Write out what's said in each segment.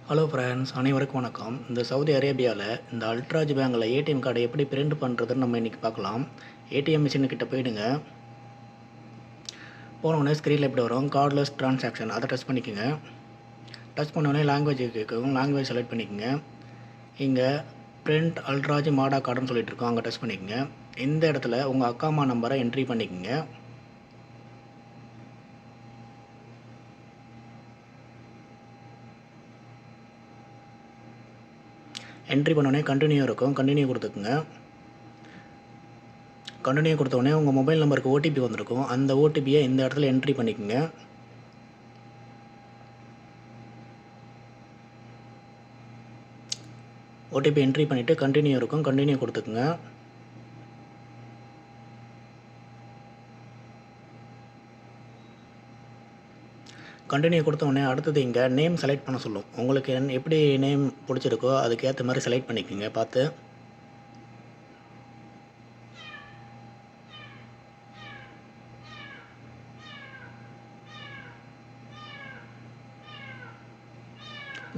Hello friends, அனைவருக்கும் வணக்கம். இந்த சவுதி அரேபியாவில் இந்த அல்ட்ராஜ் பேங்கில் ஏடிஎம் கார்டை எப்படி பிரிண்ட் பண்ணுறதுன்னு நம்ம இன்றைக்கி பார்க்கலாம். ஏடிஎம் மிஷினுக்கிட்ட போயிடுங்க. போனோடனே ஸ்க்ரீனில் எப்படி வரும், கார்ட்லெஸ் ட்ரான்சாக்ஷன், அதை டச் பண்ணிக்கோங்க. டச் பண்ணோடனே லாங்குவேஜ் கேட்கும், லாங்குவேஜ் செலக்ட் பண்ணிக்கோங்க. இங்கே பிரிண்ட் அல்ட்ராஜ் மாடா கார்டுன்னு சொல்லிட்டு இருக்கோம், அங்கே டச் பண்ணிக்கோங்க. இந்த இடத்துல உங்கள் அக்காமா நம்பரை என்ட்ரி பண்ணிக்கோங்க. என்ட்ரி பண்ணோடனே கண்டினியூ இருக்கும், கண்டினியூ கொடுத்துக்குங்க. கண்டினியூ கொடுத்தோடனே உங்கள் மொபைல் நம்பருக்கு ஓடிபி வந்திருக்கும், அந்த ஓடிபியை இந்த இடத்துல என்ட்ரி பண்ணிக்கோங்க. ஓடிபி என்ட்ரி பண்ணிவிட்டு கண்டினியூ இருக்கும், கண்டினியூ கொடுத்துக்குங்க. கண்டினியூ கொடுத்தோடனே அடுத்தது இங்கே நேம் செலக்ட் பண்ண சொல்லும். உங்களுக்கு எப்படி நேம் பிடிச்சிருக்கோ அதுக்கேற்ற மாதிரி செலக்ட் பண்ணிக்கோங்க பார்த்து.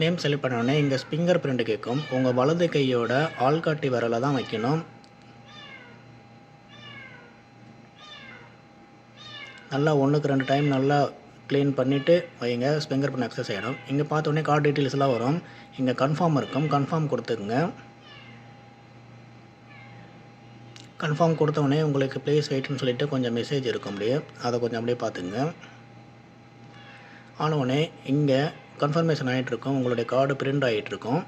நேம் செலக்ட் பண்ணோடனே இங்கே ஃபிங்கர் பிரிண்ட் கேட்கும். உங்கள் வலது கையோட ஆள்காட்டி விரலை தான் வைக்கணும். நல்லா 1க்கு 2 டைம் நல்லா க்ளீன் பண்ணிவிட்டு வைங்க, ஃபிங்கர் பிரிண்ட் அக்சஸ் ஆகிடும். இங்கே பார்த்தோன்னே கார்டு டீட்டெயில்ஸ்லாம் வரும். இங்கே கன்ஃபார்ம் இருக்கும், கன்ஃபார்ம் கொடுத்துக்குங்க. கன்ஃபார்ம் கொடுத்தோடனே உங்களுக்கு ப்ளீஸ் வெயிட்னு சொல்லிவிட்டு கொஞ்சம் மெசேஜ் இருக்கும், அப்படியே அதை கொஞ்சம் அப்படியே பார்த்துங்க. ஆனவுடனே இங்கே கன்ஃபர்மேஷன் ஆகிட்டுருக்கும், உங்களுடைய கார்டு பிரிண்ட் ஆகிட்டுருக்கும்.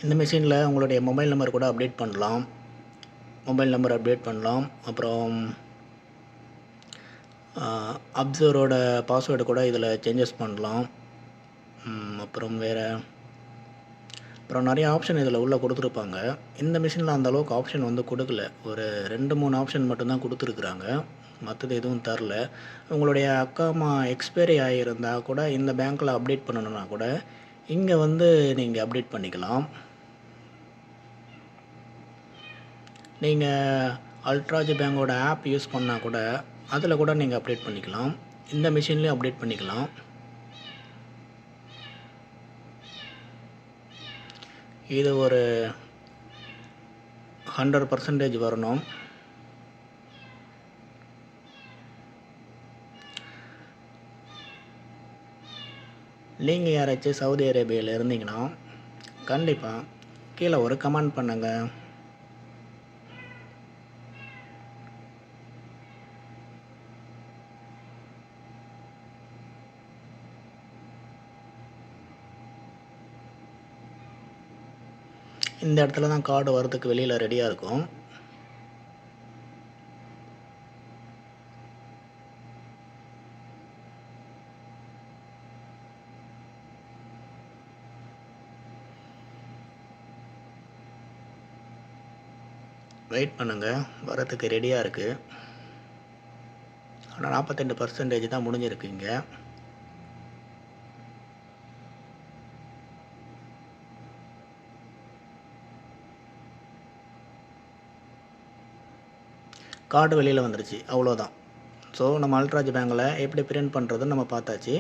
இந்த மிஷினில் உங்களுடைய மொபைல் நம்பர் கூட அப்டேட் பண்ணலாம். மொபைல் நம்பர் அப்டேட் பண்ணலாம். அப்புறம் அப்சர்வோட பாஸ்வேர்டு கூட இதில் சேஞ்சஸ் பண்ணலாம். அப்புறம் நிறைய ஆப்ஷன் இதில் உள்ளே கொடுத்துருப்பாங்க. இந்த மிஷினில் அந்த அளவுக்கு ஆப்ஷன் வந்து கொடுக்கல. ஒரு 2-3 ஆப்ஷன் மட்டும்தான் கொடுத்துருக்குறாங்க, மற்றது எதுவும் தரல. உங்களுடைய அக்காமா எக்ஸ்பைரி ஆகியிருந்தால் கூட இந்த பேங்க்கில் அப்டேட் பண்ணணுன்னா கூட இங்கே வந்து நீங்கள் அப்டேட் பண்ணிக்கலாம். நீங்கள் அல்ட்ராஜ் பேங்கோட ஆப் யூஸ் பண்ணால் கூட அதில் கூட நீங்கள் அப்டேட் பண்ணிக்கலாம். இந்த மிஷின்லேயும் அப்டேட் பண்ணிக்கலாம். இது ஒரு 100% வரணும். நீங்கள் யாராச்சும் சவுதி அரேபியாவில் இருந்தீங்கன்னா கண்டிப்பாக கீழே ஒரு கமெண்ட் பண்ணுங்கள். இந்த இடத்துல தான் கார்டு வரதுக்கு வெளியில் ரெடியாக இருக்கும். வெயிட் பண்ணுங்கள், வரதுக்கு ரெடியாக இருக்குது. ஆனால் 42% தான் முடிஞ்சிருக்கு. இங்கே கார்டு வெளியில் வந்துருச்சு, அவ்வளோதான். ஸோ நம்ம அல்ட்ராஜ் பேங்கில் எப்படி பிரிண்ட் பண்ணுறதுன்னு நம்ம பார்த்தாச்சு.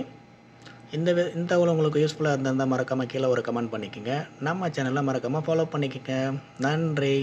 இந்த தகவல் உங்களுக்கு யூஸ்ஃபுல்லாக இருந்தால் மறக்காமல் கீழே ஒரு கமெண்ட் பண்ணிக்கோங்க. நம்ம சேனலை மறக்காமல் ஃபாலோ பண்ணிக்கோங்க. நன்றி.